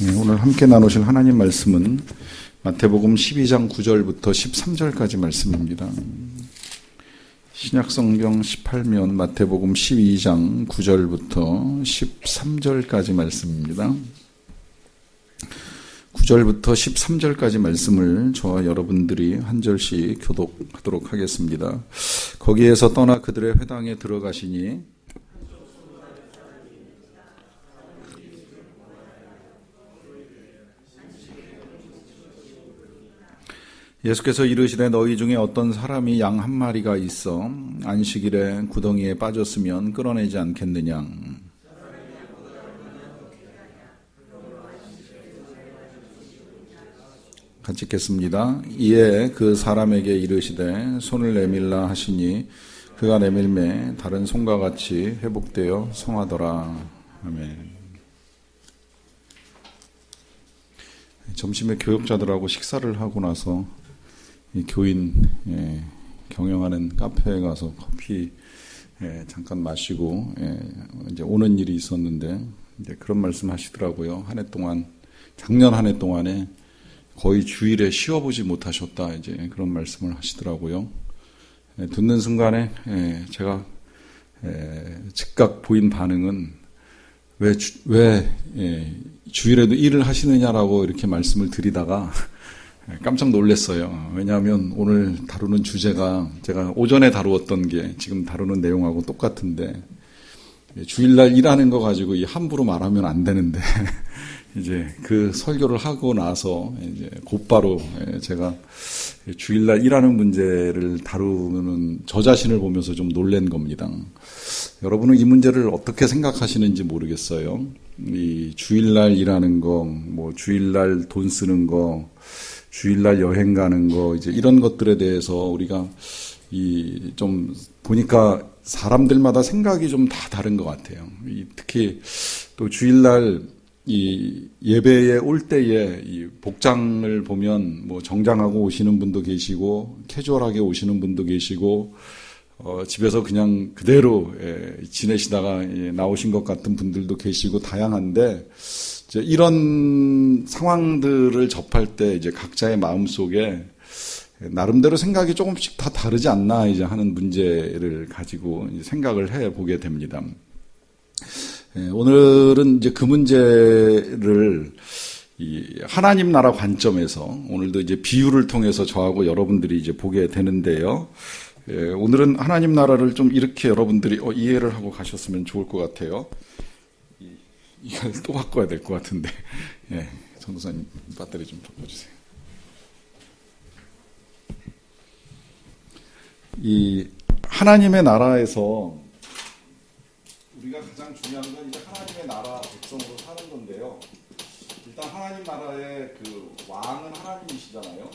오늘 함께 나누실 하나님 말씀은 마태복음 12장 9절부터 13절까지 말씀입니다. 신약성경 18면 마태복음 12장 9절부터 13절까지 말씀입니다. 9절부터 13절까지 말씀을 저와 여러분들이 한 절씩 교독하도록 하겠습니다. 거기에서 떠나 그들의 회당에 들어가시니 예수께서 이르시되 너희 중에 어떤 사람이 양 한 마리가 있어 안식일에 구덩이에 빠졌으면 끌어내지 않겠느냐. 같이 읽겠습니다. 이에 그 사람에게 이르시되 손을 내밀라 하시니 그가 내밀매 다른 손과 같이 회복되어 성하더라. 아멘. 점심에 교역자들하고 식사를 하고 나서 이 교인 경영하는 카페에 가서 커피 잠깐 마시고 이제 오는 일이 있었는데 이제 그런 말씀 하시더라고요. 한 해 동안 작년 한 해 동안에 거의 주일에 쉬어보지 못하셨다 이제 그런 말씀을 하시더라고요. 듣는 순간에 제가 즉각 보인 반응은 왜 주일에도 일을 하시느냐라고 이렇게 말씀을 드리다가 깜짝 놀랐어요. 왜냐하면 오늘 다루는 주제가 제가 오전에 다루었던 게 지금 다루는 내용하고 똑같은데 주일날 일하는 거 가지고 함부로 말하면 안 되는데 이제 그 설교를 하고 나서 이제 곧바로 제가 주일날 일하는 문제를 다루는 저 자신을 보면서 좀 놀란 겁니다. 여러분은 이 문제를 어떻게 생각하시는지 모르겠어요. 이 주일날 일하는 거, 뭐 주일날 돈 쓰는 거, 주일날 여행 가는 거, 이제 이런 것들에 대해서 우리가 좀 보니까 사람들마다 생각이 좀 다 다른 것 같아요. 특히 또 주일날 이 예배에 올 때에 이 복장을 보면 뭐 정장하고 오시는 분도 계시고 캐주얼하게 오시는 분도 계시고 집에서 그냥 그대로 지내시다가 나오신 것 같은 분들도 계시고 다양한데 이제 이런 상황들을 접할 때 이제 각자의 마음 속에 나름대로 생각이 조금씩 다 다르지 않나 이제 하는 문제를 가지고 이제 생각을 해 보게 됩니다. 오늘은 이제 그 문제를 이 하나님 나라 관점에서 오늘도 이제 비유를 통해서 저하고 여러분들이 이제 보게 되는데요. 오늘은 하나님 나라를 좀 이렇게 여러분들이 이해를 하고 가셨으면 좋을 것 같아요. 이걸 또 바꿔야 될 것 같은데, 전도사님 배터리 좀 바꿔주세요. 이 하나님의 나라에서 우리가 가장 중요한 건 이제 하나님의 나라 백성으로 사는 건데요. 일단 하나님 나라의 그 왕은 하나님이시잖아요.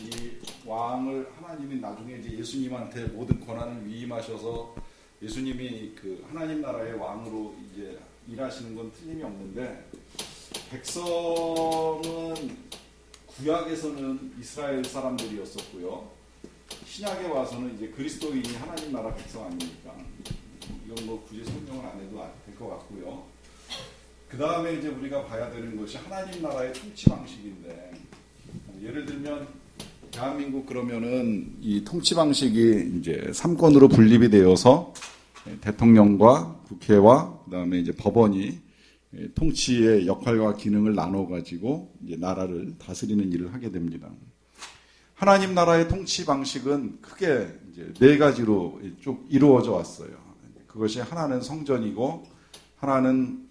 이 왕을 하나님이 나중에 이제 예수님한테 모든 권한을 위임하셔서 예수님이 그 하나님 나라의 왕으로 이제 일하시는 건 틀림이 없는데 백성은 구약에서는 이스라엘 사람들이었었고요. 신약에 와서는 이제 그리스도인이 하나님 나라 백성 아닙니까? 이건 뭐 굳이 설명을 안 해도 될 것 같고요. 그 다음에 이제 우리가 봐야 되는 것이 하나님 나라의 통치 방식인데 예를 들면 대한민국 그러면은 이 통치 방식이 이제 3권으로 분립이 되어서 대통령과 국회와 그다음에 이제 법원이 통치의 역할과 기능을 나눠 가지고 이제 나라를 다스리는 일을 하게 됩니다. 하나님 나라의 통치 방식은 크게 이제 4가지로 쭉 이루어져 왔어요. 그것이 하나는 성전이고 하나는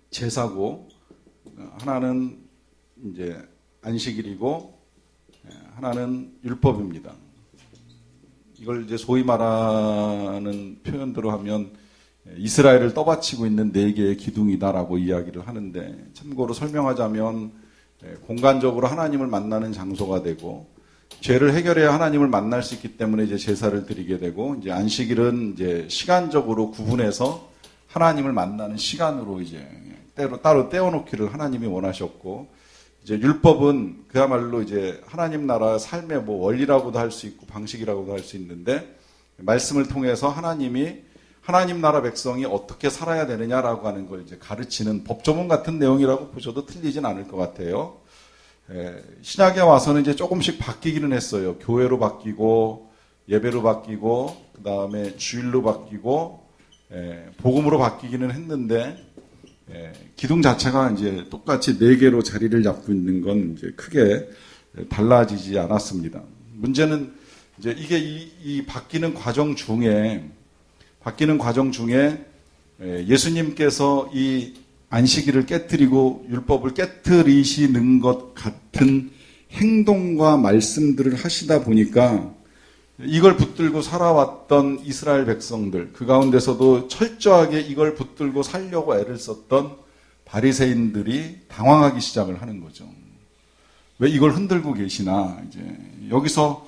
제사고 하나는 이제 안식일이고 하나는 율법입니다. 이걸 이제 소위 말하는 표현대로 하면 이스라엘을 떠받치고 있는 4개의 기둥이다라고 이야기를 하는데 참고로 설명하자면 공간적으로 하나님을 만나는 장소가 되고 죄를 해결해야 하나님을 만날 수 있기 때문에 이제 제사를 드리게 되고 이제 안식일은 이제 시간적으로 구분해서 하나님을 만나는 시간으로 이제 따로 떼어놓기를 하나님이 원하셨고 이제 율법은 그야말로 이제 하나님 나라 삶의 뭐 원리라고도 할 수 있고 방식이라고도 할 수 있는데 말씀을 통해서 하나님이 하나님 나라 백성이 어떻게 살아야 되느냐라고 하는 걸 이제 가르치는 법조문 같은 내용이라고 보셔도 틀리진 않을 것 같아요. 신약에 와서는 이제 조금씩 바뀌기는 했어요. 교회로 바뀌고 예배로 바뀌고 그 다음에 주일로 바뀌고 복음으로 바뀌기는 했는데 기둥 자체가 이제 똑같이 4개로 자리를 잡고 있는 건 이제 크게 달라지지 않았습니다. 문제는 이제 이게 이 바뀌는 과정 중에 예수님께서 이 안식일을 깨뜨리고 율법을 깨뜨리시는 것 같은 행동과 말씀들을 하시다 보니까 이걸 붙들고 살아왔던 이스라엘 백성들, 그 가운데서도 철저하게 이걸 붙들고 살려고 애를 썼던 바리새인들이 당황하기 시작을 하는 거죠. 왜 이걸 흔들고 계시나, 이제 여기서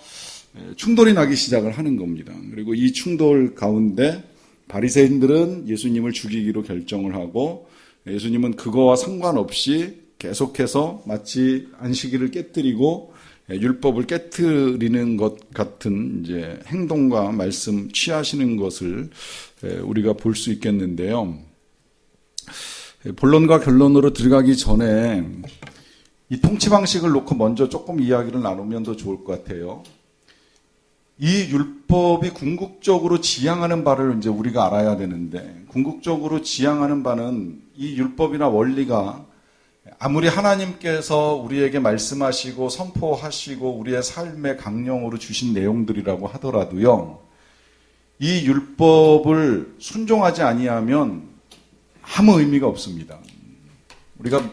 충돌이 나기 시작을 하는 겁니다. 그리고 이 충돌 가운데 바리새인들은 예수님을 죽이기로 결정을 하고, 예수님은 그거와 상관없이 계속해서 마치 안식일을 깨뜨리고 율법을 깨뜨리는 것 같은 이제 행동과 말씀 취하시는 것을 우리가 볼 수 있겠는데요. 본론과 결론으로 들어가기 전에 이 통치 방식을 놓고 먼저 조금 이야기를 나누면 더 좋을 것 같아요. 이 율법이 궁극적으로 지향하는 바를 이제 우리가 알아야 되는데, 궁극적으로 지향하는 바는 이 율법이나 원리가 아무리 하나님께서 우리에게 말씀하시고 선포하시고 우리의 삶의 강령으로 주신 내용들이라고 하더라도요, 이 율법을 순종하지 아니하면 아무 의미가 없습니다. 우리가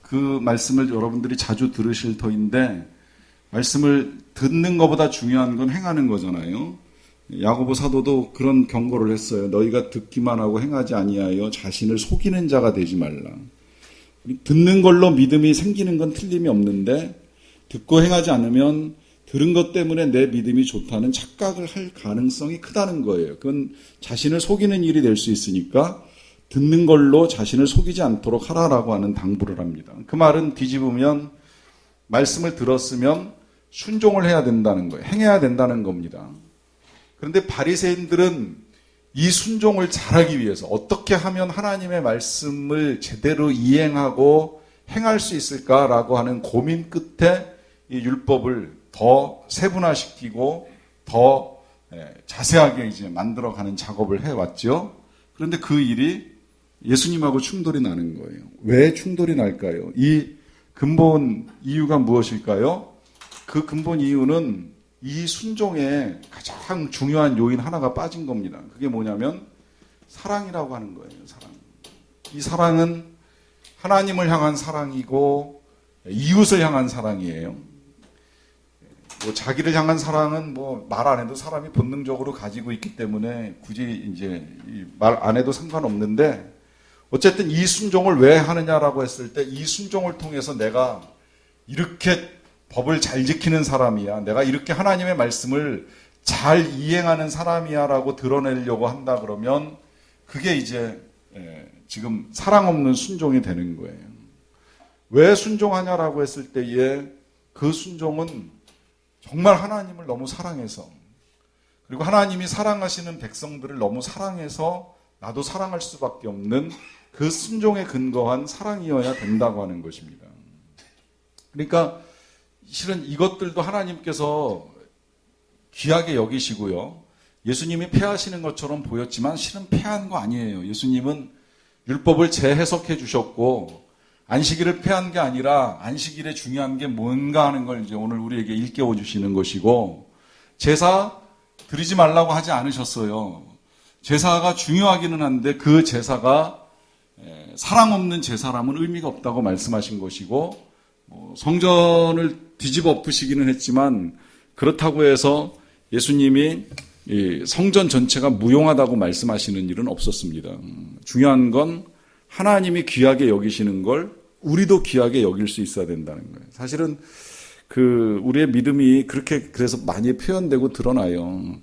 그 말씀을 여러분들이 자주 들으실 터인데, 말씀을 듣는 것보다 중요한 건 행하는 거잖아요. 야고보 사도도 그런 경고를 했어요. 너희가 듣기만 하고 행하지 아니하여 자신을 속이는 자가 되지 말라. 듣는 걸로 믿음이 생기는 건 틀림이 없는데, 듣고 행하지 않으면 들은 것 때문에 내 믿음이 좋다는 착각을 할 가능성이 크다는 거예요. 그건 자신을 속이는 일이 될 수 있으니까 듣는 걸로 자신을 속이지 않도록 하라라고 하는 당부를 합니다. 그 말은 뒤집으면 말씀을 들었으면 순종을 해야 된다는 거예요. 행해야 된다는 겁니다. 그런데 바리새인들은 이 순종을 잘하기 위해서 어떻게 하면 하나님의 말씀을 제대로 이행하고 행할 수 있을까라고 하는 고민 끝에 이 율법을 더 세분화시키고 더 자세하게 이제 만들어가는 작업을 해왔죠. 그런데 그 일이 예수님하고 충돌이 나는 거예요. 왜 충돌이 날까요? 이 근본 이유가 무엇일까요? 그 근본 이유는 이 순종에 가장 중요한 요인 하나가 빠진 겁니다. 그게 뭐냐면 사랑이라고 하는 거예요. 사랑. 이 사랑은 하나님을 향한 사랑이고 이웃을 향한 사랑이에요. 뭐 자기를 향한 사랑은 뭐 말 안 해도 사람이 본능적으로 가지고 있기 때문에 굳이 이제 말 안 해도 상관없는데, 어쨌든 이 순종을 왜 하느냐라고 했을 때 이 순종을 통해서 내가 이렇게 법을 잘 지키는 사람이야, 내가 이렇게 하나님의 말씀을 잘 이행하는 사람이야 라고 드러내려고 한다 그러면 그게 이제 지금 사랑 없는 순종이 되는 거예요. 왜 순종하냐라고 했을 때에 그 순종은 정말 하나님을 너무 사랑해서, 그리고 하나님이 사랑하시는 백성들을 너무 사랑해서 나도 사랑할 수밖에 없는 그 순종에 근거한 사랑이어야 된다고 하는 것입니다. 그러니까 실은 이것들도 하나님께서 귀하게 여기시고요, 예수님이 폐하시는 것처럼 보였지만 실은 폐한 거 아니에요. 예수님은 율법을 재해석해 주셨고 안식일을 폐한 게 아니라 안식일에 중요한 게 뭔가 하는 걸 이제 오늘 우리에게 일깨워 주시는 것이고, 제사 드리지 말라고 하지 않으셨어요. 제사가 중요하기는 한데 그 제사가 사랑 없는 제사라면 의미가 없다고 말씀하신 것이고, 성전을 뒤집어 엎으시기는 했지만 그렇다고 해서 예수님이 성전 전체가 무용하다고 말씀하시는 일은 없었습니다. 중요한 건 하나님이 귀하게 여기시는 걸 우리도 귀하게 여길 수 있어야 된다는 거예요. 사실은 우리의 믿음이 그렇게 그래서 많이 표현되고 드러나요.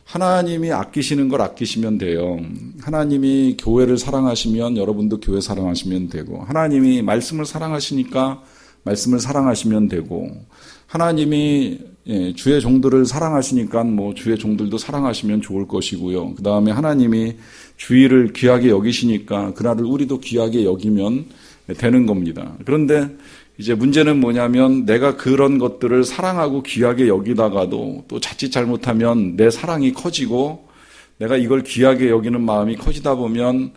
하나님이 아끼시는 걸 아끼시면 돼요. 하나님이 교회를 사랑하시면 여러분도 교회 사랑하시면 되고, 하나님이 말씀을 사랑하시니까 말씀을 사랑하시면 되고, 하나님이 주의 종들을 사랑하시니까 뭐 주의 종들도 사랑하시면 좋을 것이고요. 그 다음에 하나님이 주의를 귀하게 여기시니까 그날을 우리도 귀하게 여기면 되는 겁니다. 그런데 이제 문제는 뭐냐면 내가 그런 것들을 사랑하고 귀하게 여기다가도 또 자칫 잘못하면 내 사랑이 커지고 내가 이걸 귀하게 여기는 마음이 커지다 보면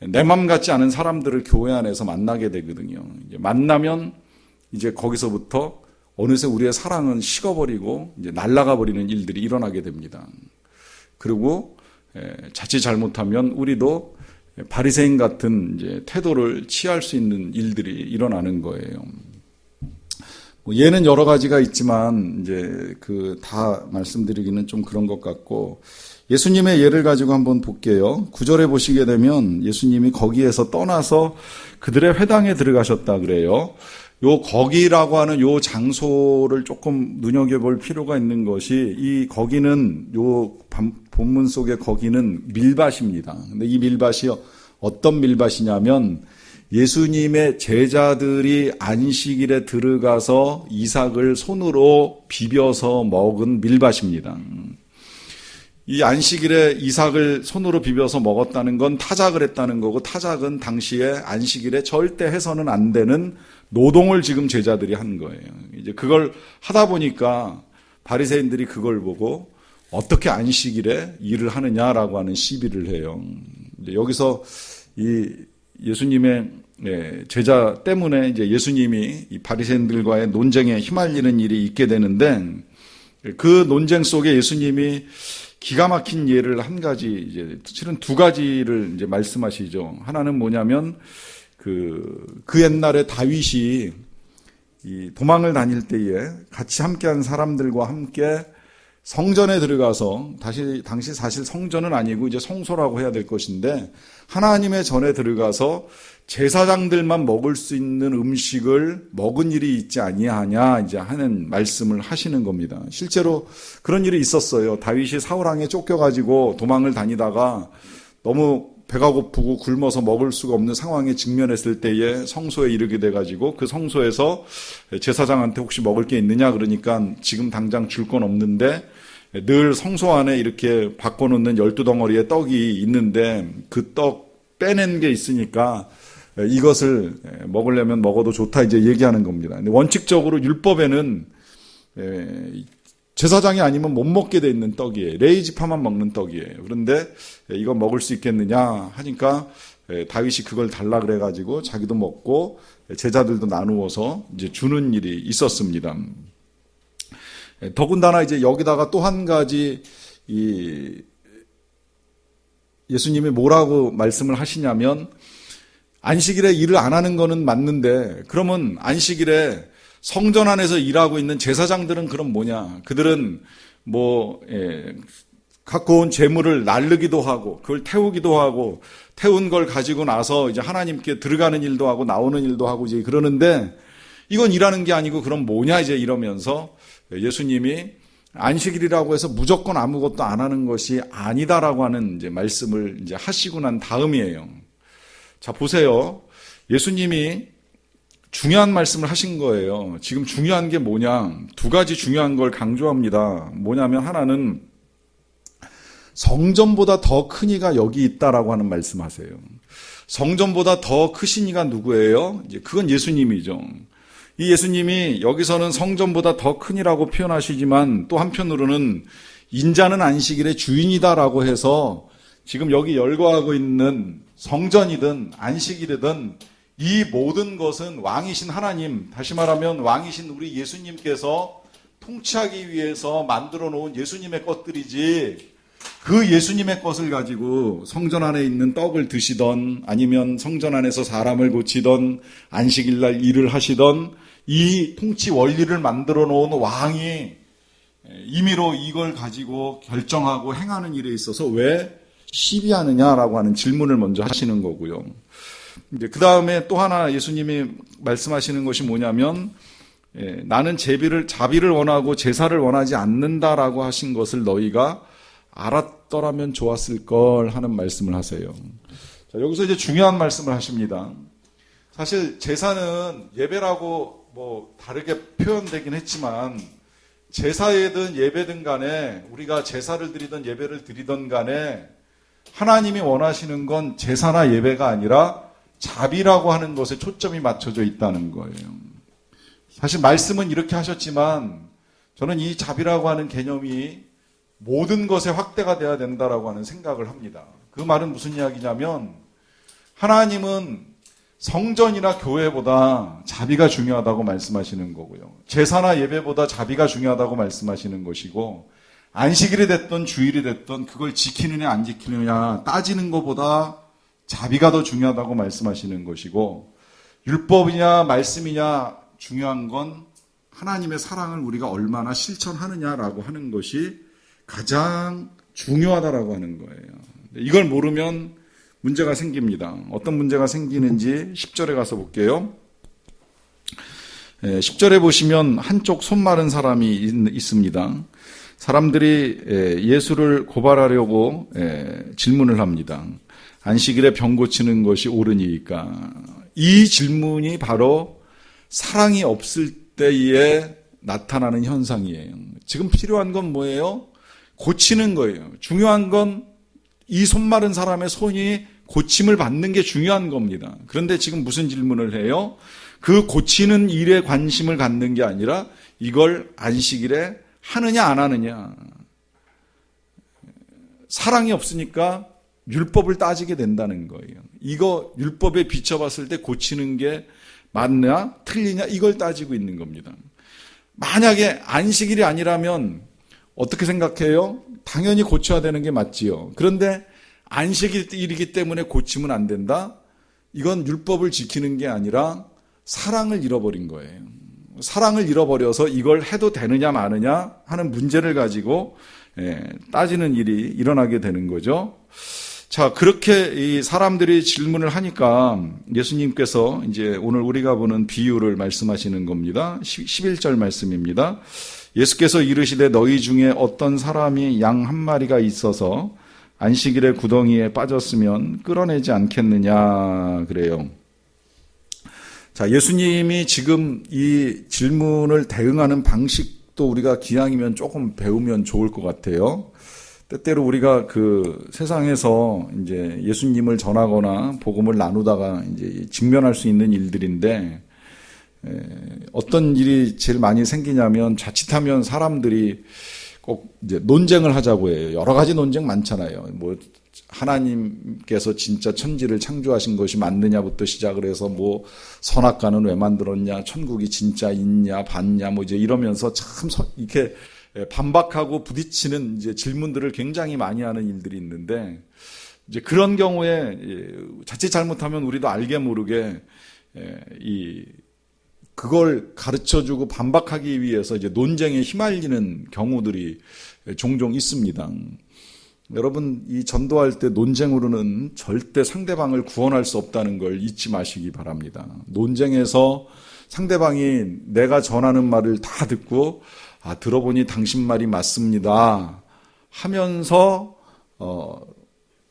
내 맘 같지 않은 사람들을 교회 안에서 만나게 되거든요. 이제 만나면 이제 거기서부터 어느새 우리의 사랑은 식어버리고 이제 날아가 버리는 일들이 일어나게 됩니다. 그리고 자칫 잘못하면 우리도 바리새인 같은 이제 태도를 취할 수 있는 일들이 일어나는 거예요. 예는 여러 가지가 있지만 이제 그 다 말씀드리기는 좀 그런 것 같고, 예수님의 예를 가지고 한번 볼게요. 9절에 보시게 되면 예수님이 거기에서 떠나서 그들의 회당에 들어가셨다 그래요. 요 거기라고 하는 요 장소를 조금 눈여겨볼 필요가 있는 것이, 이 거기는 요 본문 속의 거기는 밀밭입니다. 근데 이 밀밭이 어떤 밀밭이냐면 예수님의 제자들이 안식일에 들어가서 이삭을 손으로 비벼서 먹은 밀밭입니다. 이 안식일에 이삭을 손으로 비벼서 먹었다는 건 타작을 했다는 거고, 타작은 당시에 안식일에 절대 해서는 안 되는 노동을 지금 제자들이 한 거예요. 이제 그걸 하다 보니까 바리새인들이 그걸 보고 어떻게 안식일에 일을 하느냐라고 하는 시비를 해요. 여기서 이 예수님의 제자 때문에 이제 예수님이 이 바리새인들과의 논쟁에 휘말리는 일이 있게 되는데, 그 논쟁 속에 예수님이 기가 막힌 예를 한 가지, 이제 실은 두 가지를 이제 말씀하시죠. 하나는 뭐냐면 그 옛날에 다윗이 이 도망을 다닐 때에 같이 함께한 사람들과 함께 성전에 들어가서, 당시 사실 성전은 아니고 이제 성소라고 해야 될 것인데, 하나님의 전에 들어가서 제사장들만 먹을 수 있는 음식을 먹은 일이 있지 아니하냐 이제 하는 말씀을 하시는 겁니다. 실제로 그런 일이 있었어요. 다윗이 사울왕에 쫓겨가지고 도망을 다니다가 너무 배가 고프고 굶어서 먹을 수가 없는 상황에 직면했을 때에 성소에 이르게 돼가지고 그 성소에서 제사장한테 혹시 먹을 게 있느냐 그러니까 지금 당장 줄 건 없는데 늘 성소 안에 이렇게 바꿔놓는 12덩어리의 떡이 있는데 그 떡 빼낸 게 있으니까 이것을 먹으려면 먹어도 좋다 이제 얘기하는 겁니다. 근데 원칙적으로 율법에는 제사장이 아니면 못 먹게 돼 있는 떡이에요. 레위지파만 먹는 떡이에요. 그런데 이거 먹을 수 있겠느냐 하니까 다윗이 그걸 달라 그래가지고 자기도 먹고 제자들도 나누어서 이제 주는 일이 있었습니다. 더군다나 이제 여기다가 또 한 가지 예수님이 뭐라고 말씀을 하시냐면, 안식일에 일을 안 하는 거는 맞는데 그러면 안식일에 성전 안에서 일하고 있는 제사장들은 그럼 뭐냐? 그들은 갖고 온 재물을 날르기도 하고 그걸 태우기도 하고 태운 걸 가지고 나서 이제 하나님께 들어가는 일도 하고 나오는 일도 하고 이제 그러는데 이건 일하는 게 아니고 그럼 뭐냐 이제 이러면서 예수님이 안식일이라고 해서 무조건 아무것도 안 하는 것이 아니다라고 하는 이제 말씀을 이제 하시고 난 다음이에요. 자, 보세요. 예수님이 중요한 말씀을 하신 거예요. 지금 중요한 게 뭐냐? 두 가지 중요한 걸 강조합니다. 뭐냐면 하나는 성전보다 더 큰 이가 여기 있다라고 하는 말씀하세요. 성전보다 더 크신 이가 누구예요? 이제 그건 예수님이죠. 이 예수님이 여기서는 성전보다 더 큰이라고 표현하시지만 또 한편으로는 인자는 안식일의 주인이다라고 해서 지금 여기 열거하고 있는 성전이든 안식일이든 이 모든 것은 왕이신 하나님, 다시 말하면 왕이신 우리 예수님께서 통치하기 위해서 만들어 놓은 예수님의 것들이지, 그 예수님의 것을 가지고 성전 안에 있는 떡을 드시던 아니면 성전 안에서 사람을 고치던 안식일날 일을 하시던 이 통치 원리를 만들어 놓은 왕이 임의로 이걸 가지고 결정하고 행하는 일에 있어서 왜 시비하느냐라고 하는 질문을 먼저 하시는 거고요. 이제 그 다음에 또 하나 예수님이 말씀하시는 것이 뭐냐면, 나는 자비를 원하고 제사를 원하지 않는다라고 하신 것을 너희가 알았더라면 좋았을 걸 하는 말씀을 하세요. 자, 여기서 이제 중요한 말씀을 하십니다. 사실 제사는 예배라고 뭐 다르게 표현되긴 했지만 제사회든 예배든 간에 우리가 제사를 드리든 예배를 드리든 간에 하나님이 원하시는 건 제사나 예배가 아니라 자비라고 하는 것에 초점이 맞춰져 있다는 거예요. 사실 말씀은 이렇게 하셨지만 저는 이 자비라고 하는 개념이 모든 것에 확대가 돼야 된다라고 하는 생각을 합니다. 그 말은 무슨 이야기냐면 하나님은 성전이나 교회보다 자비가 중요하다고 말씀하시는 거고요. 제사나 예배보다 자비가 중요하다고 말씀하시는 것이고 안식일이 됐든 주일이 됐든 그걸 지키느냐 안 지키느냐 따지는 것보다 자비가 더 중요하다고 말씀하시는 것이고 율법이냐 말씀이냐 중요한 건 하나님의 사랑을 우리가 얼마나 실천하느냐라고 하는 것이 가장 중요하다라고 하는 거예요. 이걸 모르면 문제가 생깁니다. 어떤 문제가 생기는지 10절에 가서 볼게요. 10절에 보시면 한쪽 손 마른 사람이 있습니다. 사람들이 예수를 고발하려고 질문을 합니다. 안식일에 병 고치는 것이 옳으니까. 이 질문이 바로 사랑이 없을 때에 나타나는 현상이에요. 지금 필요한 건 뭐예요? 고치는 거예요. 중요한 건 이 손 마른 사람의 손이 고침을 받는 게 중요한 겁니다. 그런데 지금 무슨 질문을 해요? 그 고치는 일에 관심을 갖는 게 아니라 이걸 안식일에 하느냐 안 하느냐. 사랑이 없으니까 율법을 따지게 된다는 거예요. 이거 율법에 비춰봤을 때 고치는 게 맞냐 틀리냐 이걸 따지고 있는 겁니다. 만약에 안식일이 아니라면 어떻게 생각해요? 당연히 고쳐야 되는 게 맞지요. 그런데 안식일이기 때문에 고치면 안 된다? 이건 율법을 지키는 게 아니라 사랑을 잃어버린 거예요. 사랑을 잃어버려서 이걸 해도 되느냐 마느냐 하는 문제를 가지고 따지는 일이 일어나게 되는 거죠. 자, 그렇게 이 사람들이 질문을 하니까 예수님께서 이제 오늘 우리가 보는 비유를 말씀하시는 겁니다. 11절 말씀입니다. 예수께서 이르시되 너희 중에 어떤 사람이 양 한 마리가 있어서 안식일에 구덩이에 빠졌으면 끌어내지 않겠느냐 그래요. 자, 예수님이 지금 이 질문을 대응하는 방식도 우리가 기왕이면 조금 배우면 좋을 것 같아요. 때때로 우리가 그 세상에서 이제 예수님을 전하거나 복음을 나누다가 이제 직면할 수 있는 일들인데 어떤 일이 제일 많이 생기냐면 자칫하면 사람들이 꼭 이제 논쟁을 하자고 해요. 여러 가지 논쟁 많잖아요. 뭐 하나님께서 진짜 천지를 창조하신 것이 맞느냐부터 시작을 해서 뭐 선악과는 왜 만들었냐, 천국이 진짜 있냐, 봤냐, 뭐 이제 이러면서 참 이렇게 반박하고 부딪히는 이제 질문들을 굉장히 많이 하는 일들이 있는데 이제 그런 경우에 자칫 잘못하면 우리도 알게 모르게 그걸 가르쳐주고 반박하기 위해서 이제 논쟁에 휘말리는 경우들이 종종 있습니다. 여러분, 이 전도할 때 논쟁으로는 절대 상대방을 구원할 수 없다는 걸 잊지 마시기 바랍니다. 논쟁에서 상대방이 내가 전하는 말을 다 듣고 들어보니 당신 말이 맞습니다 하면서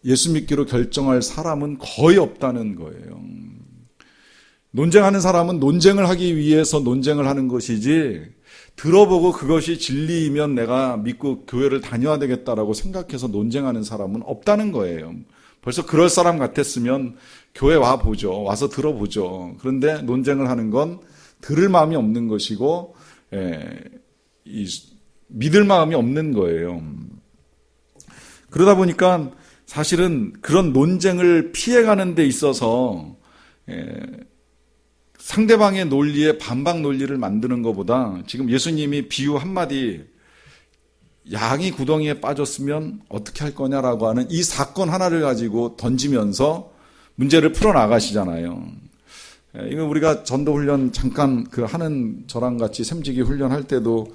예수 믿기로 결정할 사람은 거의 없다는 거예요. 논쟁하는 사람은 논쟁을 하기 위해서 논쟁을 하는 것이지 들어보고 그것이 진리이면 내가 믿고 교회를 다녀야 되겠다라고 생각해서 논쟁하는 사람은 없다는 거예요. 벌써 그럴 사람 같았으면 교회 와보죠. 와서 들어보죠. 그런데 논쟁을 하는 건 들을 마음이 없는 것이고 믿을 마음이 없는 거예요. 그러다 보니까 사실은 그런 논쟁을 피해가는 데 있어서 상대방의 논리에 반박 논리를 만드는 것보다 지금 예수님이 비유 한마디 양이 구덩이에 빠졌으면 어떻게 할 거냐라고 하는 이 사건 하나를 가지고 던지면서 문제를 풀어나가시잖아요. 이거 우리가 전도훈련 잠깐 하는 저랑 같이 샘지기 훈련할 때도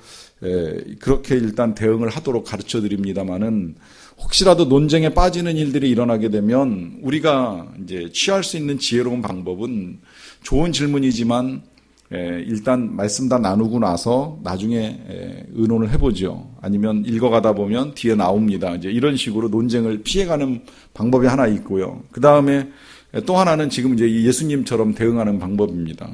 그렇게 일단 대응을 하도록 가르쳐 드립니다만은 혹시라도 논쟁에 빠지는 일들이 일어나게 되면 우리가 이제 취할 수 있는 지혜로운 방법은 좋은 질문이지만 일단 말씀 다 나누고 나서 나중에 의논을 해보죠. 아니면 읽어가다 보면 뒤에 나옵니다. 이제 이런 식으로 논쟁을 피해가는 방법이 하나 있고요. 그 다음에 또 하나는 지금 이제 예수님처럼 대응하는 방법입니다.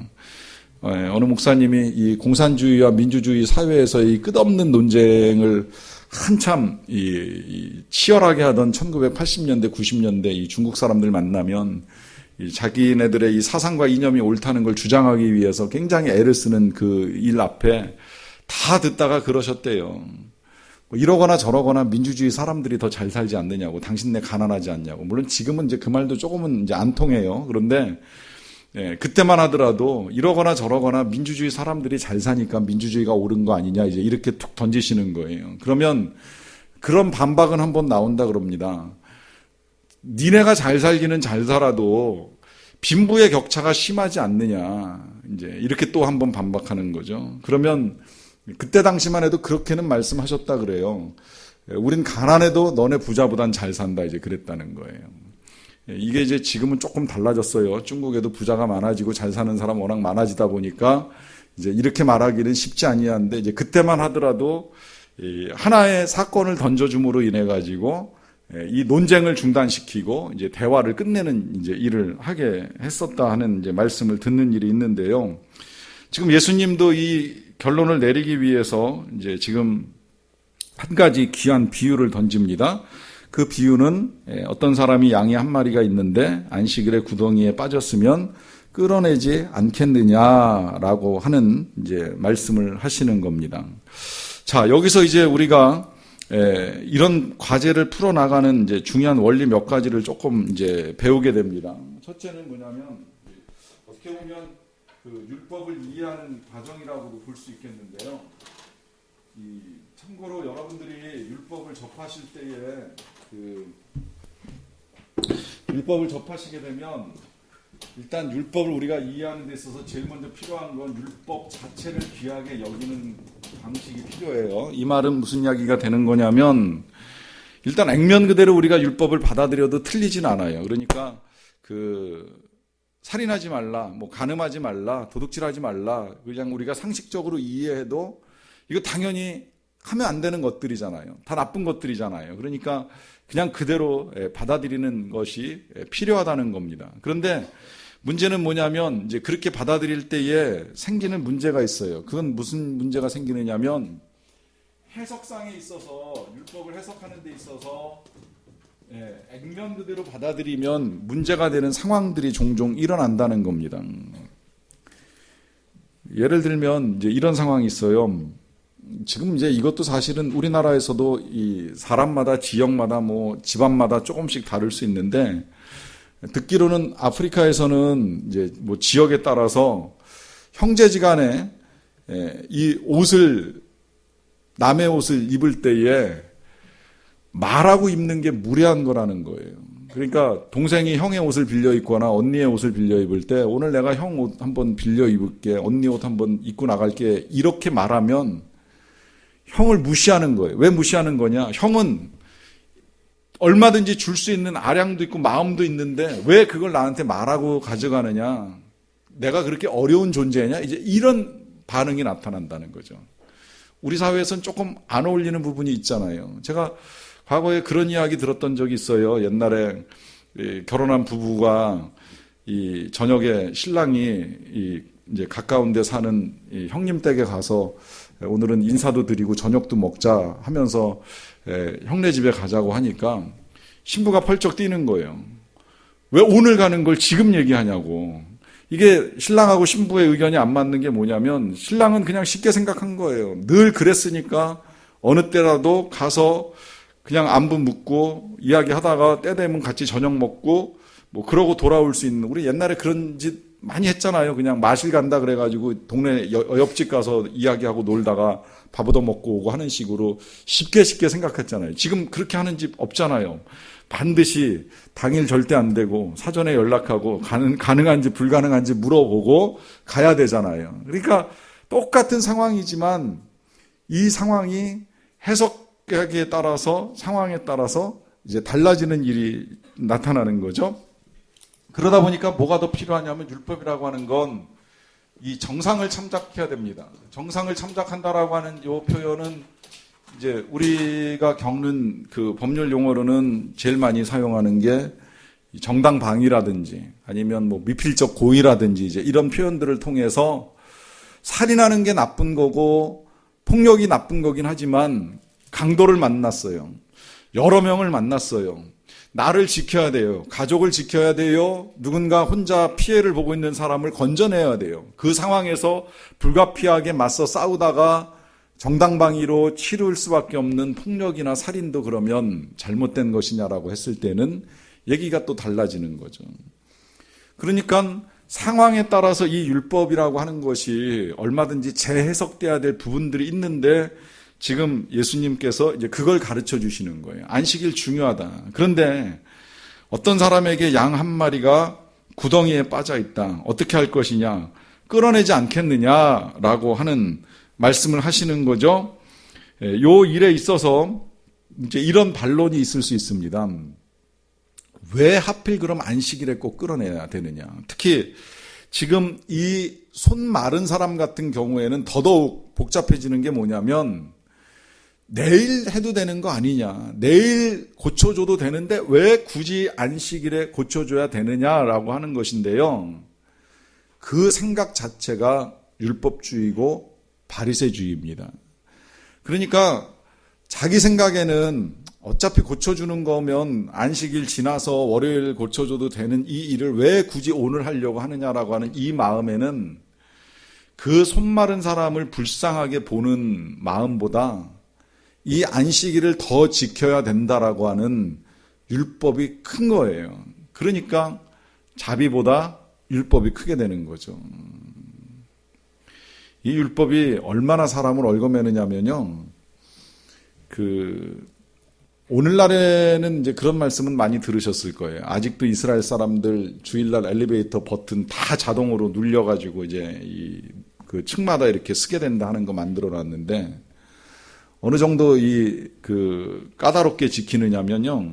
어느 목사님이 이 공산주의와 민주주의 사회에서의 끝없는 논쟁을 한참 치열하게 하던 1980년대, 90년대 이 중국 사람들 만나면 자기네들의 이 사상과 이념이 옳다는 걸 주장하기 위해서 굉장히 애를 쓰는 그 일 앞에 다 듣다가 그러셨대요. 이러거나 저러거나 민주주의 사람들이 더 잘 살지 않느냐고, 당신네 가난하지 않냐고. 물론 지금은 이제 그 말도 조금은 이제 안 통해요. 그런데 그때만 하더라도 이러거나 저러거나 민주주의 사람들이 잘 사니까 민주주의가 옳은 거 아니냐, 이제 이렇게 툭 던지시는 거예요. 그러면 그런 반박은 한번 나온다 그럽니다. 니네가 잘 살기는 잘 살아도 빈부의 격차가 심하지 않느냐, 이제 이렇게 또 한번 반박하는 거죠. 그러면 그때 당시만 해도 그렇게는 말씀하셨다 그래요. 우린 가난해도 너네 부자보단 잘 산다, 이제 그랬다는 거예요. 이게 이제 지금은 조금 달라졌어요. 중국에도 부자가 많아지고 잘 사는 사람 워낙 많아지다 보니까 이제 이렇게 말하기는 쉽지 아니한데, 이제 그때만 하더라도 하나의 사건을 던져줌으로 인해 가지고 이 논쟁을 중단시키고 이제 대화를 끝내는 이제 일을 하게 했었다 하는 이제 말씀을 듣는 일이 있는데요. 지금 예수님도 이 결론을 내리기 위해서 이제 지금 한 가지 귀한 비유를 던집니다. 그 비유는 어떤 사람이 양이 한 마리가 있는데 안식일에 구덩이에 빠졌으면 끌어내지 않겠느냐라고 하는 이제 말씀을 하시는 겁니다. 자, 여기서 이제 우리가 이런 과제를 풀어나가는 이제 중요한 원리 몇 가지를 조금 이제 배우게 됩니다. 첫째는 뭐냐면, 어떻게 보면 그 율법을 이해하는 과정이라고도 볼 수 있겠는데요. 참고로 여러분들이 율법을 접하실 때에 율법을 접하시게 되면 일단 율법을 우리가 이해하는 데 있어서 제일 먼저 필요한 건 율법 자체를 귀하게 여기는 방식이 필요해요. 이 말은 무슨 이야기가 되는 거냐면, 일단 액면 그대로 우리가 율법을 받아들여도 틀리진 않아요. 그러니까 살인하지 말라, 간음하지 말라, 도둑질하지 말라, 그냥 우리가 상식적으로 이해해도 이거 당연히 하면 안 되는 것들이잖아요. 다 나쁜 것들이잖아요. 그러니까 그냥 그대로 받아들이는 것이 필요하다는 겁니다. 그런데 문제는 뭐냐면, 이제 그렇게 받아들일 때에 생기는 문제가 있어요. 그건 무슨 문제가 생기느냐면, 해석상에 있어서, 율법을 해석하는 데 있어서 액면 그대로 받아들이면 문제가 되는 상황들이 종종 일어난다는 겁니다. 예를 들면 이제 이런 상황이 있어요. 지금 이제 이것도 사실은 우리나라에서도 이 사람마다, 지역마다, 집안마다 조금씩 다를 수 있는데, 듣기로는 아프리카에서는 이제 지역에 따라서 형제지간에 이 옷을, 남의 옷을 입을 때에 말하고 입는 게 무례한 거라는 거예요. 그러니까 동생이 형의 옷을 빌려 입거나 언니의 옷을 빌려 입을 때, 오늘 내가 형 옷 한번 빌려 입을게, 언니 옷 한번 입고 나갈게, 이렇게 말하면 형을 무시하는 거예요. 왜 무시하는 거냐? 형은 얼마든지 줄 수 있는 아량도 있고 마음도 있는데 왜 그걸 나한테 말하고 가져가느냐? 내가 그렇게 어려운 존재냐? 이제 이런 반응이 나타난다는 거죠. 우리 사회에서는 조금 안 어울리는 부분이 있잖아요. 제가 과거에 그런 이야기 들었던 적이 있어요. 옛날에 결혼한 부부가 이 저녁에 신랑이 이제 가까운 데 사는 형님 댁에 가서 오늘은 인사도 드리고 저녁도 먹자 하면서 형네 집에 가자고 하니까 신부가 펄쩍 뛰는 거예요. 왜 오늘 가는 걸 지금 얘기하냐고. 이게 신랑하고 신부의 의견이 안 맞는 게 뭐냐면, 신랑은 그냥 쉽게 생각한 거예요. 늘 그랬으니까 어느 때라도 가서 그냥 안부 묻고 이야기하다가 때 되면 같이 저녁 먹고 그러고 돌아올 수 있는, 우리 옛날에 그런 짓 많이 했잖아요. 그냥 마실 간다 그래가지고 동네 옆집 가서 이야기하고 놀다가 밥 얻어 먹고 오고 하는 식으로 쉽게 생각했잖아요. 지금 그렇게 하는 집 없잖아요. 반드시 당일 절대 안 되고 사전에 연락하고 가능한지 불가능한지 물어보고 가야 되잖아요. 그러니까 똑같은 상황이지만 이 상황이 해석하기에 따라서, 상황에 따라서 이제 달라지는 일이 나타나는 거죠. 그러다 보니까 뭐가 더 필요하냐면, 율법이라고 하는 건 이 정상을 참작해야 됩니다. 정상을 참작한다라고 하는 이 표현은 이제 우리가 겪는 그 법률 용어로는 제일 많이 사용하는 게 정당방위라든지 아니면 미필적 고의라든지 이제 이런 표현들을 통해서 살인하는 게 나쁜 거고 폭력이 나쁜 거긴 하지만 강도를 만났어요. 여러 명을 만났어요. 나를 지켜야 돼요. 가족을 지켜야 돼요. 누군가 혼자 피해를 보고 있는 사람을 건져내야 돼요. 그 상황에서 불가피하게 맞서 싸우다가 정당방위로 치룰 수밖에 없는 폭력이나 살인도 그러면 잘못된 것이냐라고 했을 때는 얘기가 또 달라지는 거죠. 그러니까 상황에 따라서 이 율법이라고 하는 것이 얼마든지 재해석돼야 될 부분들이 있는데 지금 예수님께서 이제 그걸 가르쳐 주시는 거예요. 안식일 중요하다. 그런데 어떤 사람에게 양 한 마리가 구덩이에 빠져 있다. 어떻게 할 것이냐? 끌어내지 않겠느냐라고 하는 말씀을 하시는 거죠. 요 일에 있어서 이제 이런 반론이 있을 수 있습니다. 왜 하필 그럼 안식일에 꼭 끌어내야 되느냐? 특히 지금 이 손 마른 사람 같은 경우에는 더더욱 복잡해지는 게 뭐냐면 내일 해도 되는 거 아니냐? 내일 고쳐줘도 되는데 왜 굳이 안식일에 고쳐줘야 되느냐라고 하는 것인데요. 그 생각 자체가 율법주의고 바리새주의입니다. 그러니까 자기 생각에는 어차피 고쳐주는 거면 안식일 지나서 월요일 고쳐줘도 되는 이 일을 왜 굳이 오늘 하려고 하느냐라고 하는 이 마음에는 그 손 마른 사람을 불쌍하게 보는 마음보다 이 안식일을 더 지켜야 된다라고 하는 율법이 큰 거예요. 그러니까 자비보다 율법이 크게 되는 거죠. 이 율법이 얼마나 사람을 얽어매느냐면요. 오늘날에는 이제 그런 말씀은 많이 들으셨을 거예요. 아직도 이스라엘 사람들 주일날 엘리베이터 버튼 다 자동으로 눌려가지고 이제 그 층마다 이렇게 쓰게 된다 하는 거 만들어 놨는데 어느 정도 까다롭게 지키느냐면요.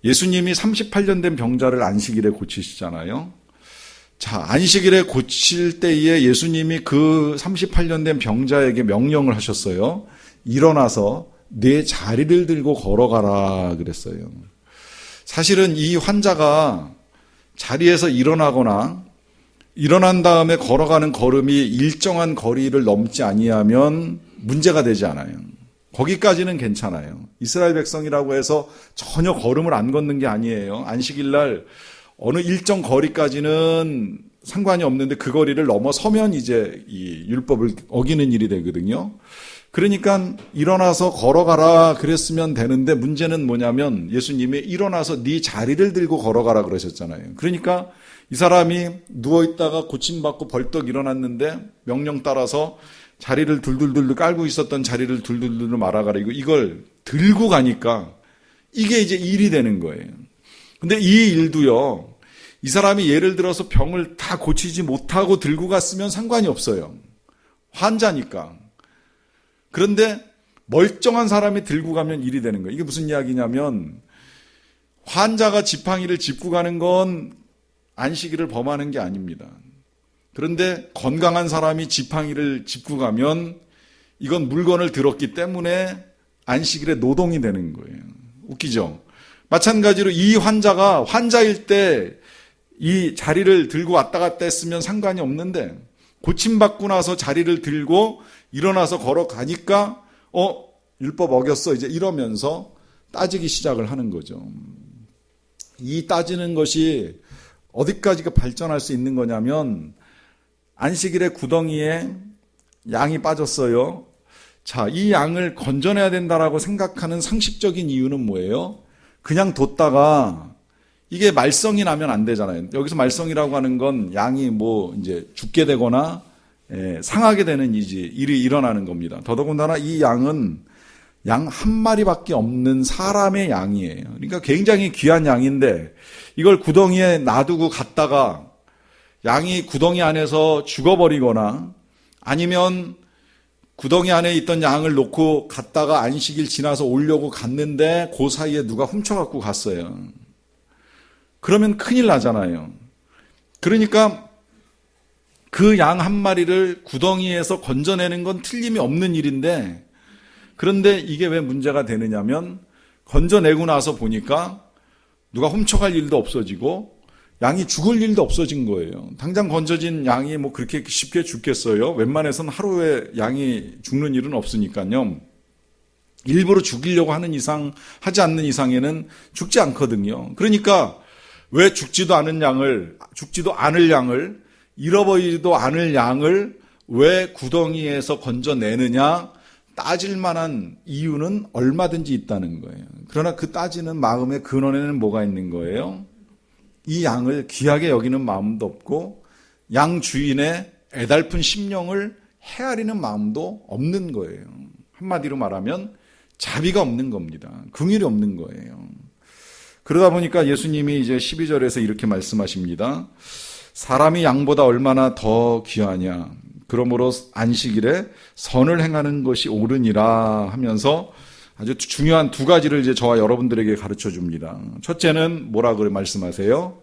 예수님이 38년 된 병자를 안식일에 고치시잖아요. 자, 안식일에 고칠 때에 예수님이 그 38년 된 병자에게 명령을 하셨어요. 일어나서 내 자리를 들고 걸어가라 그랬어요. 사실은 이 환자가 자리에서 일어나거나 일어난 다음에 걸어가는 걸음이 일정한 거리를 넘지 아니하면 문제가 되지 않아요. 거기까지는 괜찮아요. 이스라엘 백성이라고 해서 전혀 걸음을 안 걷는 게 아니에요. 안식일날 어느 일정 거리까지는 상관이 없는데 그 거리를 넘어서면 이제 이 율법을 어기는 일이 되거든요. 그러니까 일어나서 걸어가라 그랬으면 되는데 문제는 뭐냐면 예수님이 일어나서 네 자리를 들고 걸어가라 그러셨잖아요. 그러니까 이 사람이 누워있다가 고침받고 벌떡 일어났는데 명령 따라서 자리를 둘둘둘 깔고 있었던 자리를 둘둘둘 말아가라. 이걸 들고 가니까 이게 이제 일이 되는 거예요. 근데 이 일도요. 이 사람이 예를 들어서 병을 다 고치지 못하고 들고 갔으면 상관이 없어요. 환자니까. 그런데 멀쩡한 사람이 들고 가면 일이 되는 거예요. 이게 무슨 이야기냐면 환자가 지팡이를 짚고 가는 건 안식일을 범하는 게 아닙니다. 그런데 건강한 사람이 지팡이를 짚고 가면 이건 물건을 들었기 때문에 안식일에 노동이 되는 거예요. 웃기죠? 마찬가지로 이 환자가 환자일 때 이 자리를 들고 왔다 갔다 했으면 상관이 없는데 고침받고 나서 자리를 들고 일어나서 걸어가니까 율법 어겼어 이제 이러면서 따지기 시작을 하는 거죠. 이 따지는 것이 어디까지가 발전할 수 있는 거냐면 안식일에 구덩이에 양이 빠졌어요. 자, 이 양을 건져내야 된다라고 생각하는 상식적인 이유는 뭐예요? 그냥 뒀다가 이게 말썽이 나면 안 되잖아요. 여기서 말썽이라고 하는 건 양이 이제 죽게 되거나 상하게 되는 일이 일어나는 겁니다. 더더군다나 이 양은 양 한 마리밖에 없는 사람의 양이에요. 그러니까 굉장히 귀한 양인데 이걸 구덩이에 놔두고 갔다가 양이 구덩이 안에서 죽어버리거나 아니면 구덩이 안에 있던 양을 놓고 갔다가 안식일 지나서 오려고 갔는데 그 사이에 누가 훔쳐갖고 갔어요. 그러면 큰일 나잖아요. 그러니까 그 양 한 마리를 구덩이에서 건져내는 건 틀림이 없는 일인데 그런데 이게 왜 문제가 되느냐면 건져내고 나서 보니까 누가 훔쳐갈 일도 없어지고 양이 죽을 일도 없어진 거예요. 당장 건져진 양이 뭐 그렇게 쉽게 죽겠어요? 웬만해서는 하루에 양이 죽는 일은 없으니까요. 일부러 죽이려고 하는 이상, 하지 않는 이상에는 죽지 않거든요. 그러니까 왜 죽지도 않을 양을, 잃어버리지도 않을 양을 왜 구덩이에서 건져내느냐 따질 만한 이유는 얼마든지 있다는 거예요. 그러나 그 따지는 마음의 근원에는 뭐가 있는 거예요? 이 양을 귀하게 여기는 마음도 없고 양 주인의 애달픈 심령을 헤아리는 마음도 없는 거예요. 한마디로 말하면 자비가 없는 겁니다. 긍휼이 없는 거예요. 그러다 보니까 예수님이 이제 12절에서 이렇게 말씀하십니다. 사람이 양보다 얼마나 더 귀하냐. 그러므로 안식일에 선을 행하는 것이 옳으니라 하면서 아주 중요한 두 가지를 이제 저와 여러분들에게 가르쳐 줍니다. 첫째는 뭐라고 말씀하세요?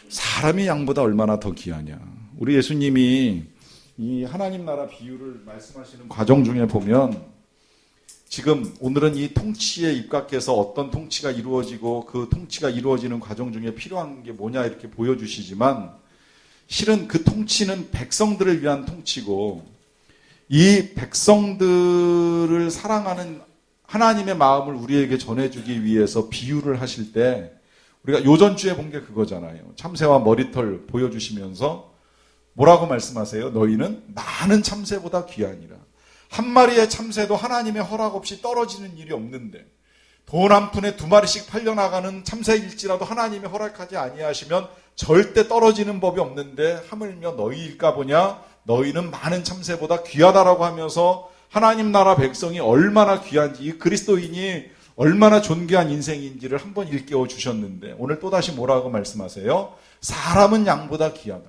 사람이 양보다 얼마나 더 귀하냐. 우리 예수님이 이 하나님 나라 비유를 말씀하시는 과정 중에 보면 지금 오늘은 이 통치에 입각해서 어떤 통치가 이루어지고 그 통치가 이루어지는 과정 중에 필요한 게 뭐냐 이렇게 보여주시지만 실은 그 통치는 백성들을 위한 통치고 이 백성들을 사랑하는 하나님의 마음을 우리에게 전해주기 위해서 비유를 하실 때 우리가 요전주에 본 게 그거잖아요. 참새와 머리털 보여주시면서 뭐라고 말씀하세요? 너희는 많은 참새보다 귀하니라. 한 마리의 참새도 하나님의 허락 없이 떨어지는 일이 없는데 돈 한 푼에 2마리씩 팔려나가는 참새일지라도 하나님의 허락하지 아니하시면 절대 떨어지는 법이 없는데 하물며 너희일까 보냐? 너희는 많은 참새보다 귀하다라고 하면서 하나님 나라 백성이 얼마나 귀한지 이 그리스도인이 얼마나 존귀한 인생인지를 한번 일깨워 주셨는데 오늘 또다시 뭐라고 말씀하세요? 사람은 양보다 귀하다.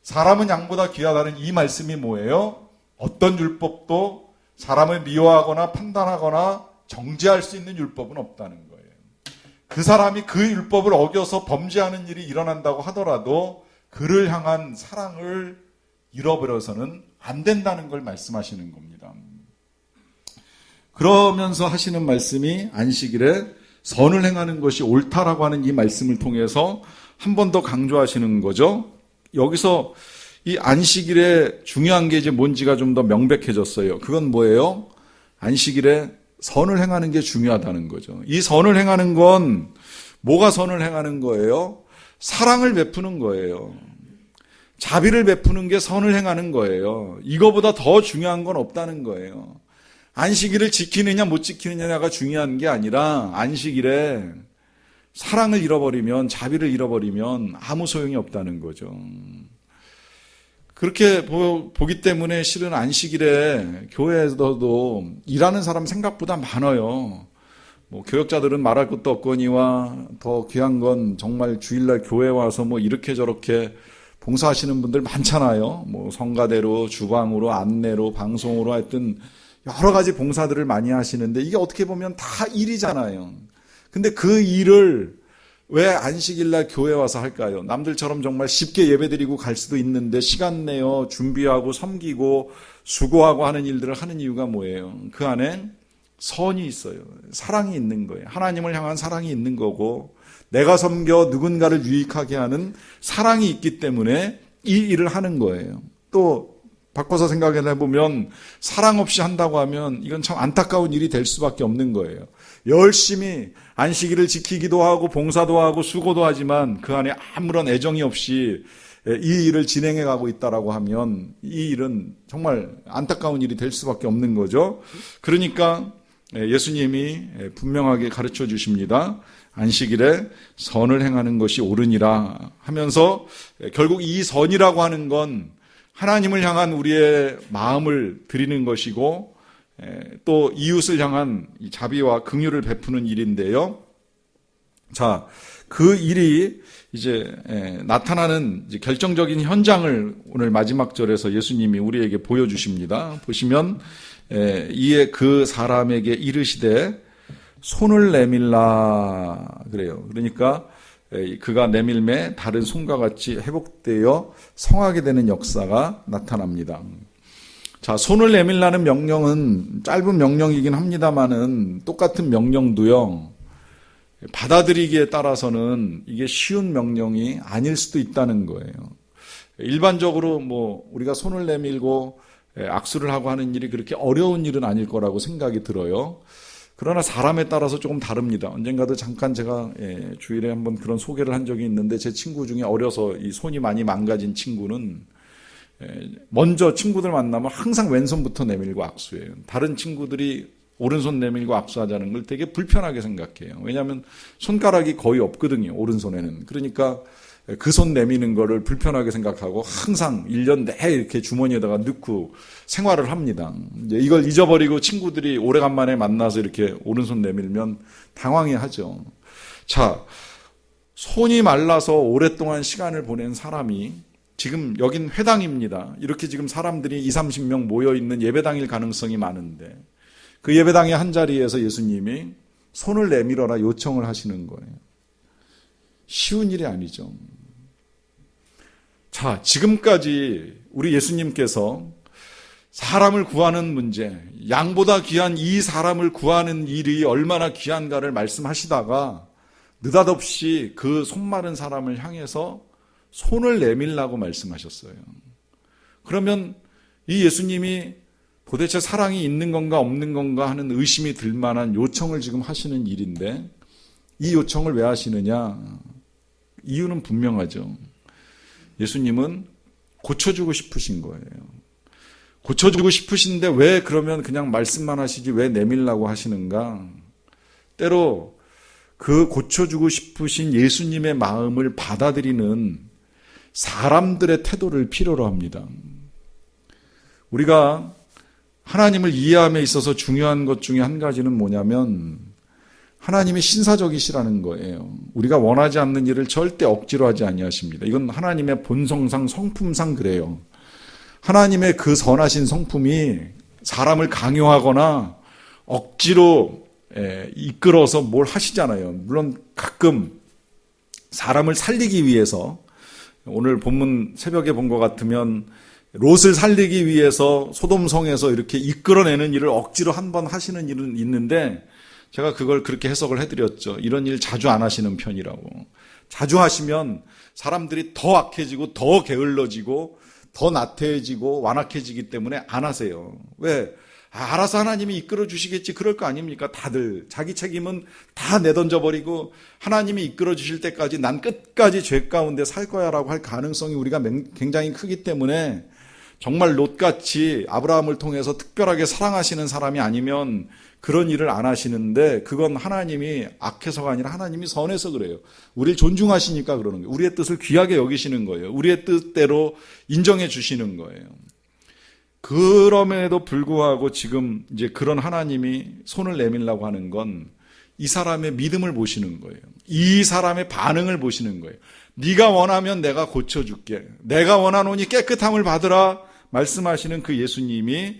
사람은 양보다 귀하다는 이 말씀이 뭐예요? 어떤 율법도 사람을 미워하거나 판단하거나 정죄할 수 있는 율법은 없다는 거예요. 그 사람이 그 율법을 어겨서 범죄하는 일이 일어난다고 하더라도 그를 향한 사랑을 잃어버려서는 안 된다는 걸 말씀하시는 겁니다. 그러면서 하시는 말씀이 안식일에 선을 행하는 것이 옳다라고 하는 이 말씀을 통해서 한 번 더 강조하시는 거죠. 여기서 이 안식일에 중요한 게 이제 뭔지가 좀 더 명백해졌어요. 그건 뭐예요? 안식일에 선을 행하는 게 중요하다는 거죠. 이 선을 행하는 건 뭐가 선을 행하는 거예요? 사랑을 베푸는 거예요. 자비를 베푸는 게 선을 행하는 거예요. 이거보다 더 중요한 건 없다는 거예요. 안식일을 지키느냐 못 지키느냐가 중요한 게 아니라 안식일에 사랑을 잃어버리면 자비를 잃어버리면 아무 소용이 없다는 거죠. 그렇게 보기 때문에 실은 안식일에 교회에서도 일하는 사람 생각보다 많아요. 뭐 교역자들은 말할 것도 없거니와 더 귀한 건 정말 주일날 교회 와서 뭐 이렇게 저렇게 봉사하시는 분들 많잖아요. 뭐 성가대로, 주방으로, 안내로, 방송으로 하여튼 여러 가지 봉사들을 많이 하시는데 이게 어떻게 보면 다 일이잖아요. 근데 그 일을 왜 안식일날 교회 와서 할까요? 남들처럼 정말 쉽게 예배드리고 갈 수도 있는데 시간 내어 준비하고 섬기고 수고하고 하는 일들을 하는 이유가 뭐예요? 그 안에 선이 있어요. 사랑이 있는 거예요. 하나님을 향한 사랑이 있는 거고 내가 섬겨 누군가를 유익하게 하는 사랑이 있기 때문에 이 일을 하는 거예요. 또 바꿔서 생각해보면 사랑 없이 한다고 하면 이건 참 안타까운 일이 될 수밖에 없는 거예요. 열심히 안식일을 지키기도 하고 봉사도 하고 수고도 하지만 그 안에 아무런 애정이 없이 이 일을 진행해가고 있다라고 하면 이 일은 정말 안타까운 일이 될 수밖에 없는 거죠. 그러니까 예수님이 분명하게 가르쳐 주십니다. 안식일에 선을 행하는 것이 옳으니라 하면서 결국 이 선이라고 하는 건 하나님을 향한 우리의 마음을 드리는 것이고 또 이웃을 향한 자비와 긍휼을 베푸는 일인데요. 자, 그 일이 이제 나타나는 이제 결정적인 현장을 오늘 마지막 절에서 예수님이 우리에게 보여주십니다. 보시면 이에 그 사람에게 이르시되 손을 내밀라 그래요. 그러니까 그가 내밀매 다른 손과 같이 회복되어 성하게 되는 역사가 나타납니다. 자, 손을 내밀라는 명령은 짧은 명령이긴 합니다만은 똑같은 명령도요. 받아들이기에 따라서는 이게 쉬운 명령이 아닐 수도 있다는 거예요. 일반적으로 우리가 손을 내밀고 악수를 하고 하는 일이 그렇게 어려운 일은 아닐 거라고 생각이 들어요. 그러나 사람에 따라서 조금 다릅니다. 언젠가도 잠깐 제가 주일에 한번 그런 소개를 한 적이 있는데, 제 친구 중에 어려서 이 손이 많이 망가진 친구는 먼저 친구들 만나면 항상 왼손부터 내밀고 악수해요. 다른 친구들이 오른손 내밀고 악수하자는 걸 되게 불편하게 생각해요. 왜냐하면 손가락이 거의 없거든요, 오른손에는. 그러니까 그 손 내미는 거를 불편하게 생각하고 항상 1년 내에 이렇게 주머니에다가 넣고 생활을 합니다. 이걸 잊어버리고 친구들이 오래간만에 만나서 이렇게 오른손 내밀면 당황해 하죠. 자, 손이 말라서 오랫동안 시간을 보낸 사람이, 지금 여긴 회당입니다. 이렇게 지금 사람들이 20, 30명 모여있는 예배당일 가능성이 많은데, 그 예배당의 한 자리에서 예수님이 손을 내밀어라 요청을 하시는 거예요. 쉬운 일이 아니죠. 자, 지금까지 우리 예수님께서 사람을 구하는 문제, 양보다 귀한 이 사람을 구하는 일이 얼마나 귀한가를 말씀하시다가 느닷없이 그 손 마른 사람을 향해서 손을 내밀라고 말씀하셨어요. 그러면 이 예수님이 도대체 사랑이 있는 건가 없는 건가 하는 의심이 들 만한 요청을 지금 하시는 일인데, 이 요청을 왜 하시느냐? 이유는 분명하죠. 예수님은 고쳐주고 싶으신 거예요. 고쳐주고 싶으신데 왜 그러면 그냥 말씀만 하시지 왜 내밀라고 하시는가? 때로 그 고쳐주고 싶으신 예수님의 마음을 받아들이는 사람들의 태도를 필요로 합니다. 우리가 하나님을 이해함에 있어서 중요한 것 중에 한 가지는 뭐냐면, 하나님이 신사적이시라는 거예요. 우리가 원하지 않는 일을 절대 억지로 하지 아니하십니다. 이건 하나님의 본성상 성품상 그래요. 하나님의 그 선하신 성품이 사람을 강요하거나 억지로 이끌어서 뭘 하시잖아요. 물론 가끔 사람을 살리기 위해서, 오늘 본문 새벽에 본 것 같으면 롯을 살리기 위해서 소돔성에서 이렇게 이끌어내는 일을 억지로 한번 하시는 일은 있는데, 제가 그걸 그렇게 해석을 해드렸죠. 이런 일 자주 안 하시는 편이라고. 자주 하시면 사람들이 더 악해지고 더 게을러지고 더 나태해지고 완악해지기 때문에 안 하세요. 왜? 알아서 하나님이 이끌어 주시겠지 그럴 거 아닙니까? 다들 자기 책임은 다 내던져버리고 하나님이 이끌어 주실 때까지 난 끝까지 죄 가운데 살 거야 라고 할 가능성이 우리가 굉장히 크기 때문에, 정말 롯같이 아브라함을 통해서 특별하게 사랑하시는 사람이 아니면 그런 일을 안 하시는데, 그건 하나님이 악해서가 아니라 하나님이 선해서 그래요. 우리를 존중하시니까 그러는 거예요. 우리의 뜻을 귀하게 여기시는 거예요. 우리의 뜻대로 인정해 주시는 거예요. 그럼에도 불구하고 지금 이제 그런 하나님이 손을 내밀라고 하는 건 이 사람의 믿음을 보시는 거예요. 이 사람의 반응을 보시는 거예요. 네가 원하면 내가 고쳐줄게. 내가 원하노니 깨끗함을 받으라 말씀하시는 그 예수님이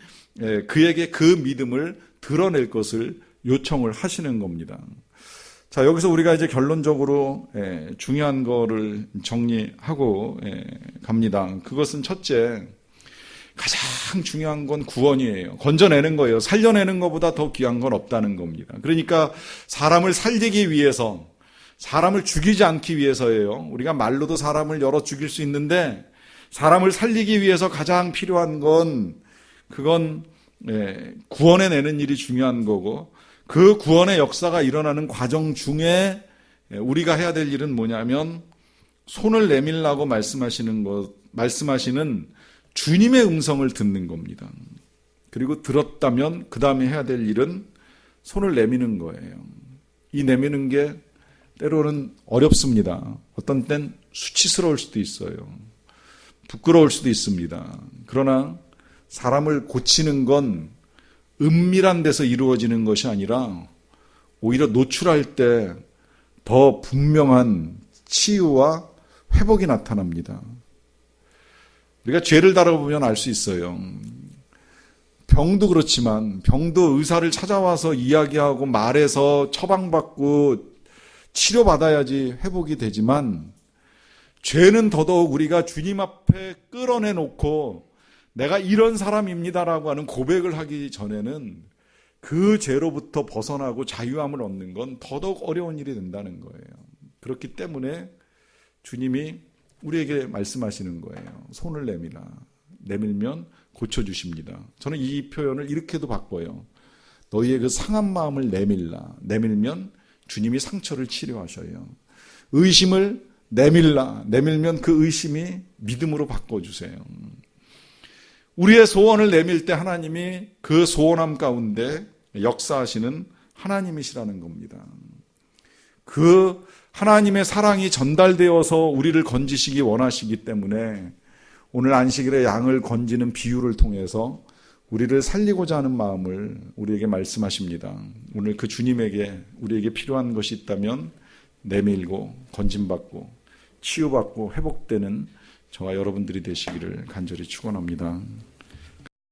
그에게 그 믿음을 드러낼 것을 요청을 하시는 겁니다. 자, 여기서 우리가 이제 결론적으로 중요한 거를 정리하고 갑니다. 그것은 첫째, 가장 중요한 건 구원이에요. 건져내는 거예요. 살려내는 것보다 더 귀한 건 없다는 겁니다. 그러니까 사람을 살리기 위해서, 사람을 죽이지 않기 위해서예요. 우리가 말로도 사람을 열어 죽일 수 있는데, 사람을 살리기 위해서 가장 필요한 건, 그건 구원해내는 일이 중요한 거고, 그 구원의 역사가 일어나는 과정 중에 우리가 해야 될 일은 뭐냐면, 손을 내밀라고 말씀하시는 주님의 음성을 듣는 겁니다. 그리고 들었다면 그 다음에 해야 될 일은 손을 내미는 거예요. 이 내미는 게 때로는 어렵습니다. 어떤 땐 수치스러울 수도 있어요. 부끄러울 수도 있습니다. 그러나 사람을 고치는 건 은밀한 데서 이루어지는 것이 아니라 오히려 노출할 때 더 분명한 치유와 회복이 나타납니다. 우리가 죄를 다뤄보면 알 수 있어요. 병도 그렇지만, 병도 의사를 찾아와서 이야기하고 말해서 처방받고 치료받아야지 회복이 되지만, 죄는 더더욱 우리가 주님 앞에 끌어내놓고 내가 이런 사람입니다라고 하는 고백을 하기 전에는 그 죄로부터 벗어나고 자유함을 얻는 건 더더욱 어려운 일이 된다는 거예요. 그렇기 때문에 주님이 우리에게 말씀하시는 거예요. 손을 내밀라. 내밀면 고쳐주십니다. 저는 이 표현을 이렇게도 바꿔요. 너희의 그 상한 마음을 내밀라. 내밀면 주님이 상처를 치료하셔요. 의심을 내밀라. 내밀면 그 의심이 믿음으로 바꿔주세요. 우리의 소원을 내밀 때 하나님이 그 소원함 가운데 역사하시는 하나님이시라는 겁니다. 그 하나님의 사랑이 전달되어서 우리를 건지시기 원하시기 때문에 오늘 안식일에 양을 건지는 비유를 통해서 우리를 살리고자 하는 마음을 우리에게 말씀하십니다. 오늘 그 주님에게 우리에게 필요한 것이 있다면 내밀고 건짐받고 치유받고 회복되는 저와 여러분들이 되시기를 간절히 축원합니다.